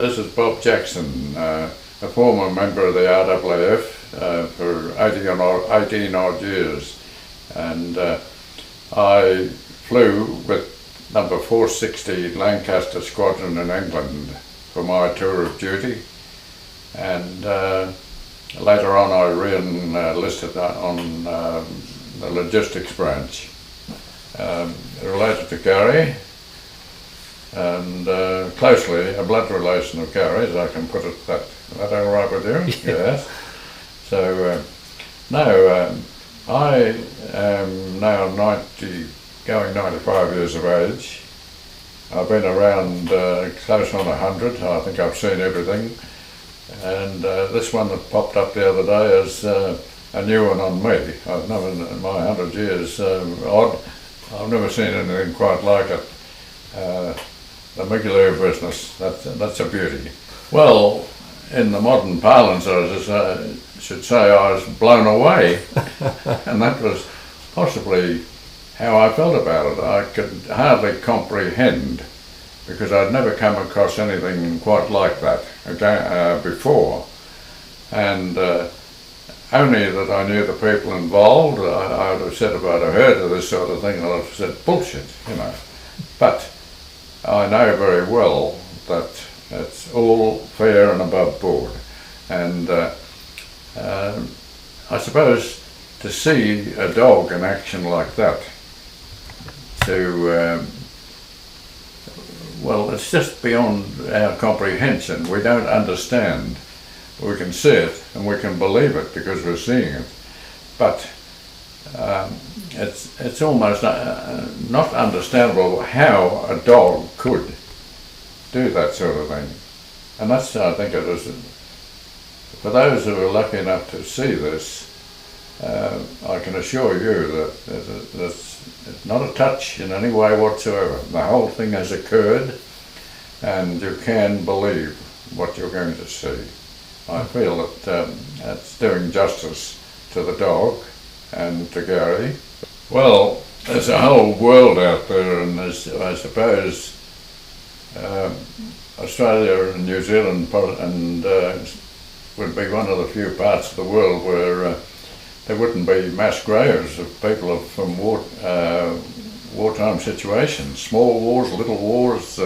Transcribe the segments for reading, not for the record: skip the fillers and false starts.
This is Bob Jackson, a former member of the RAAF for 18 odd years, and I flew with number 460 Lancaster Squadron in England for my tour of duty, and later on I re-enlisted on the logistics branch, related to Gary, and closely a blood relation of Gary's, I can put it that. Is that all right with you? Yes. So I am now 90, going 95 years of age. I've been around close on 100. I think I've seen everything. And this one that popped up the other day is a new one on me. I've never, in my 100 years odd, I've never seen anything quite like it. The Migaloo business, that's a beauty. Well, in the modern parlance, I should say I was blown away, and that was possibly how I felt about it. I could hardly comprehend, because I'd never come across anything quite like that before, and only that I knew the people involved. I would have said if I'd have heard of this sort of thing, I'd have said bullshit, you know. But I know very well that it's all fair and above board, and I suppose to see a dog in action like that, well, it's just beyond our comprehension. We don't understand. We can see it and we can believe it because we're seeing it, but it's almost not understandable how a dog could do that sort of thing. And that's, I think it is, for those who are lucky enough to see this, I can assure you that it's not a touch in any way whatsoever. The whole thing has occurred, and you can believe what you're going to see. I feel that it's doing justice to the dog and to Gary. Well, there's a whole world out there, and there's, I suppose, Australia and New Zealand would be one of the few parts of the world where there wouldn't be mass graves of people from wartime situations, small wars, little wars,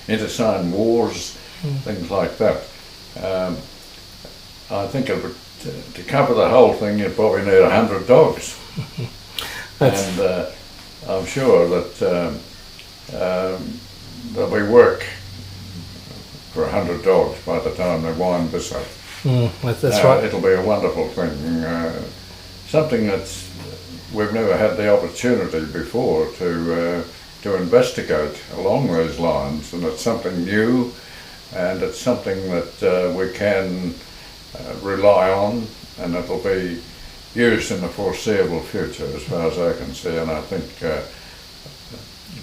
internecine wars, things like that. I think it would, to cover the whole thing, you'd probably need 100 dogs. And I'm sure that there'll be work for 100 dogs by the time they wind this up. That's right. It'll be a wonderful thing. Something that's we've never had the opportunity before to investigate along those lines, and it's something new, and it's something that we can rely on, and it'll be used in the foreseeable future as far as I can see. And I think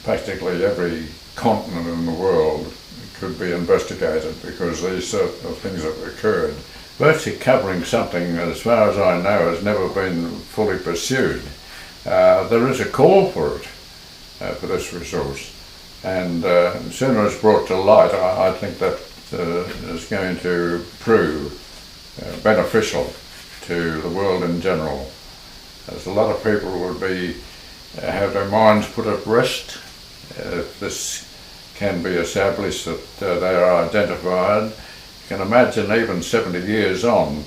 practically every continent in the world could be investigated, because these sort of things have occurred. Virtually covering something, as far as I know, has never been fully pursued. There is a call for it, for this resource, and sooner it's brought to light, I think that is going to prove beneficial to the world in general, as a lot of people would have their minds put at rest if this can be established, that they are identified. You can imagine even 70 years on,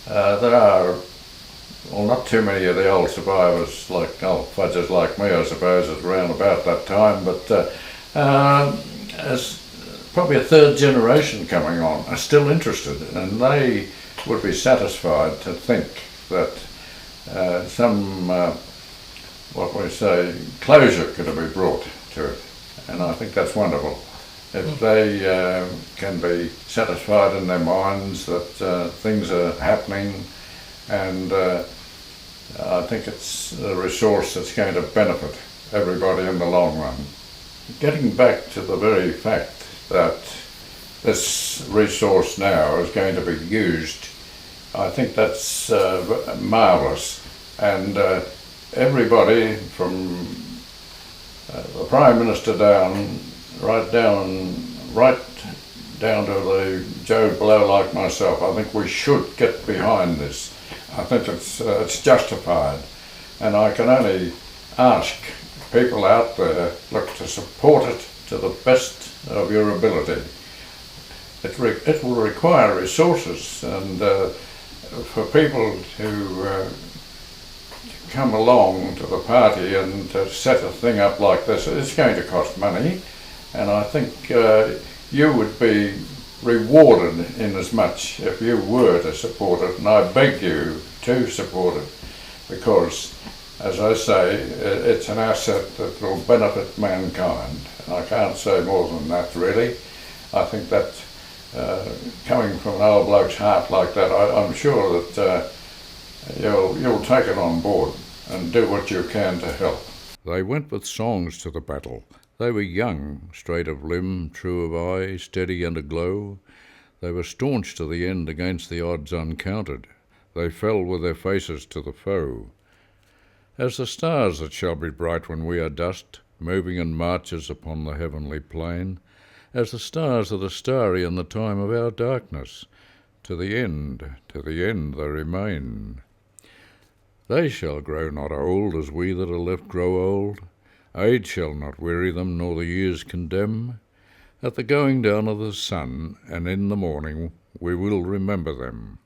there are, well, not too many of the old survivors, like fudgers like me, I suppose, is around about that time, but as probably a third generation coming on are still interested, and they would be satisfied to think that some, what we say, closure could be brought to it. And I think that's wonderful. If they can be satisfied in their minds that things are happening, and I think it's a resource that's going to benefit everybody in the long run. Getting back to the very fact that this resource now is going to be used, I think that's marvellous. And everybody from the Prime Minister right down to the Joe Blow like myself. I think we should get behind this. I think it's justified, and I can only ask people out there, look, to support it to the best of your ability. It will require resources, and for people to come along to the party and to set a thing up like this, it's going to cost money, and I think you would be rewarded in as much if you were to support it, and I beg you to support it, because, as I say, it's an asset that will benefit mankind, and I can't say more than that really. I think that coming from an old bloke's heart like that, I'm sure that you'll take it on board and do what you can to help. They went with songs to the battle. They were young, straight of limb, true of eye, steady and aglow. They were staunch to the end against the odds uncounted. They fell with their faces to the foe. As the stars that shall be bright when we are dust, moving in marches upon the heavenly plain, as the stars that are starry in the time of our darkness, to the end they remain. They shall grow not old as we that are left grow old. Age shall not weary them, nor the years condemn. At the going down of the sun, and in the morning, we will remember them.